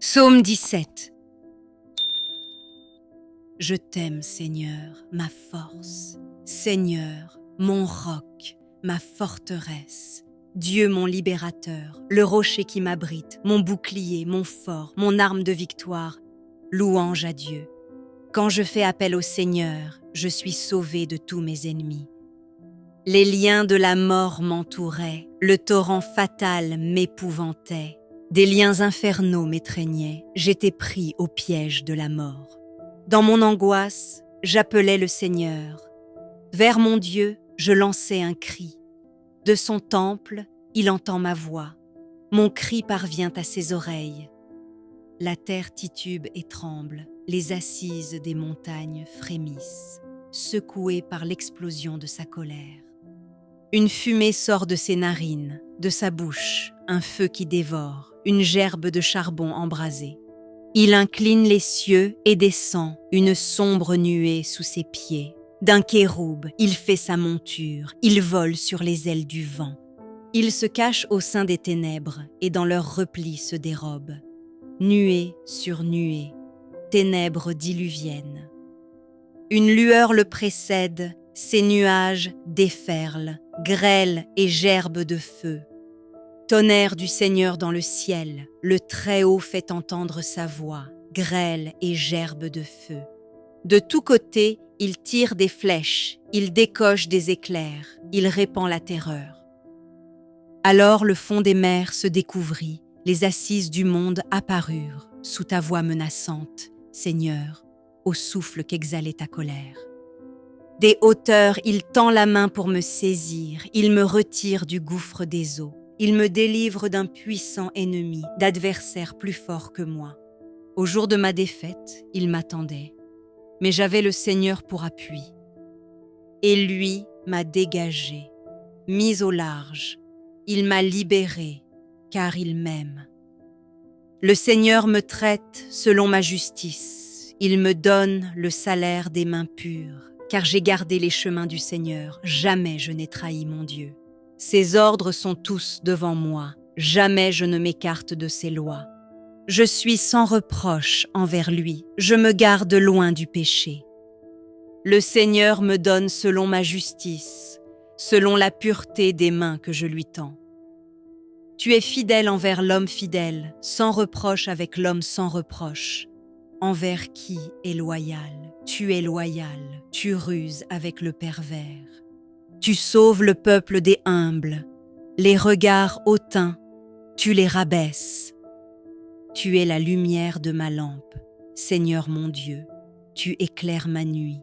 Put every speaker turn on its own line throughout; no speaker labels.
Psaume 17. Je t'aime, Seigneur, ma force. Seigneur, mon roc, ma forteresse. Dieu mon libérateur, le rocher qui m'abrite, mon bouclier, mon fort, mon arme de victoire. Louange à Dieu. Quand je fais appel au Seigneur, je suis sauvé de tous mes ennemis. Les liens de la mort m'entouraient, le torrent fatal m'épouvantait. Des liens infernaux m'étreignaient, j'étais pris au piège de la mort. Dans mon angoisse, j'appelais le Seigneur. Vers mon Dieu, je lançais un cri. De son temple, il entend ma voix. Mon cri parvient à ses oreilles. La terre titube et tremble, les assises des montagnes frémissent, secouées par l'explosion de sa colère. Une fumée sort de ses narines, de sa bouche, un feu qui dévore, une gerbe de charbon embrasé. Il incline les cieux et descend, une sombre nuée sous ses pieds. D'un kéroub, il fait sa monture, il vole sur les ailes du vent. Il se cache au sein des ténèbres et dans leurs replis se dérobe. Nuée sur nuée, ténèbres diluviennes. Une lueur le précède, ses nuages déferlent, grêle et gerbe de feu. Tonnerre du Seigneur dans le ciel, le Très-Haut fait entendre sa voix, grêle et gerbe de feu. De tous côtés, il tire des flèches, il décoche des éclairs, il répand la terreur. Alors le fond des mers se découvrit, les assises du monde apparurent, sous ta voix menaçante, Seigneur, au souffle qu'exhalait ta colère. Des hauteurs, il tend la main pour me saisir, il me retire du gouffre des eaux. Il me délivre d'un puissant ennemi, d'adversaires plus forts que moi. Au jour de ma défaite, il m'attendait, mais j'avais le Seigneur pour appui. Et lui m'a dégagé, mis au large. Il m'a libéré, car il m'aime. Le Seigneur me traite selon ma justice. Il me donne le salaire des mains pures, car j'ai gardé les chemins du Seigneur. Jamais je n'ai trahi mon Dieu. Ses ordres sont tous devant moi, jamais je ne m'écarte de ses lois. Je suis sans reproche envers lui, je me garde loin du péché. Le Seigneur me donne selon ma justice, selon la pureté des mains que je lui tends. Tu es fidèle envers l'homme fidèle, sans reproche avec l'homme sans reproche. Envers qui est loyal? Tu es loyal, tu ruses avec le pervers. Tu sauves le peuple des humbles, les regards hautains, tu les rabaisses. Tu es la lumière de ma lampe, Seigneur mon Dieu, tu éclaires ma nuit.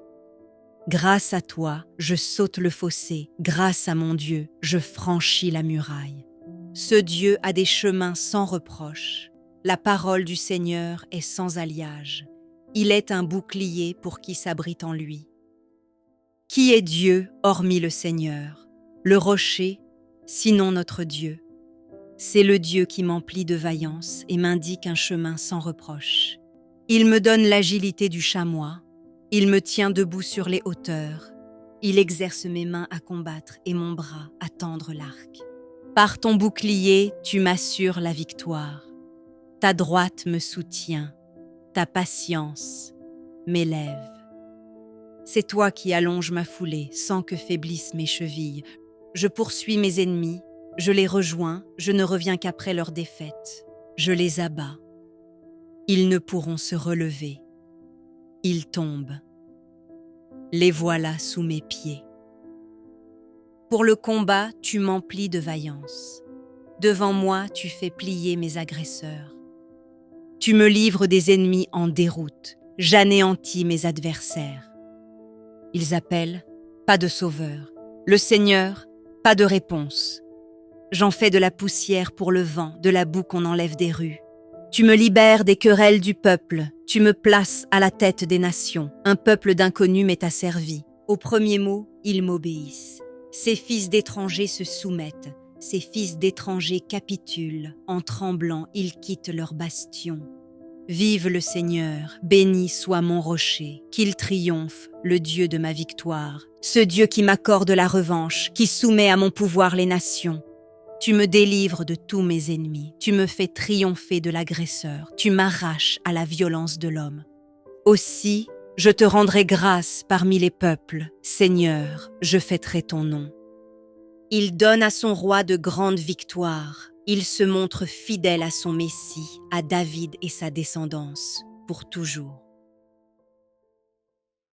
Grâce à toi, je saute le fossé, grâce à mon Dieu, je franchis la muraille. Ce Dieu a des chemins sans reproche, la parole du Seigneur est sans alliage. Il est un bouclier pour qui s'abrite en lui. Qui est Dieu hormis le Seigneur? Le rocher, sinon notre Dieu. C'est le Dieu qui m'emplit de vaillance et m'indique un chemin sans reproche. Il me donne l'agilité du chamois, il me tient debout sur les hauteurs, il exerce mes mains à combattre et mon bras à tendre l'arc. Par ton bouclier, tu m'assures la victoire. Ta droite me soutient, ta patience m'élève. C'est toi qui allonges ma foulée sans que faiblissent mes chevilles. Je poursuis mes ennemis, je les rejoins, je ne reviens qu'après leur défaite. Je les abats. Ils ne pourront se relever. Ils tombent. Les voilà sous mes pieds. Pour le combat, tu m'emplis de vaillance. Devant moi, tu fais plier mes agresseurs. Tu me livres des ennemis en déroute. J'anéantis mes adversaires. Ils appellent, pas de sauveur. Le Seigneur, pas de réponse. J'en fais de la poussière pour le vent, de la boue qu'on enlève des rues. Tu me libères des querelles du peuple. Tu me places à la tête des nations. Un peuple d'inconnus m'est asservi. Au premier mot, ils m'obéissent. Ces fils d'étrangers se soumettent. Ces fils d'étrangers capitulent. En tremblant, ils quittent leur bastion. Vive le Seigneur, béni soit mon rocher, qu'il triomphe, le Dieu de ma victoire, ce Dieu qui m'accorde la revanche, qui soumet à mon pouvoir les nations. Tu me délivres de tous mes ennemis, tu me fais triompher de l'agresseur, tu m'arraches à la violence de l'homme. Aussi, je te rendrai grâce parmi les peuples, Seigneur, je fêterai ton nom. Il donne à son roi de grandes victoires, il se montre fidèle à son Messie, à David et sa descendance, pour toujours.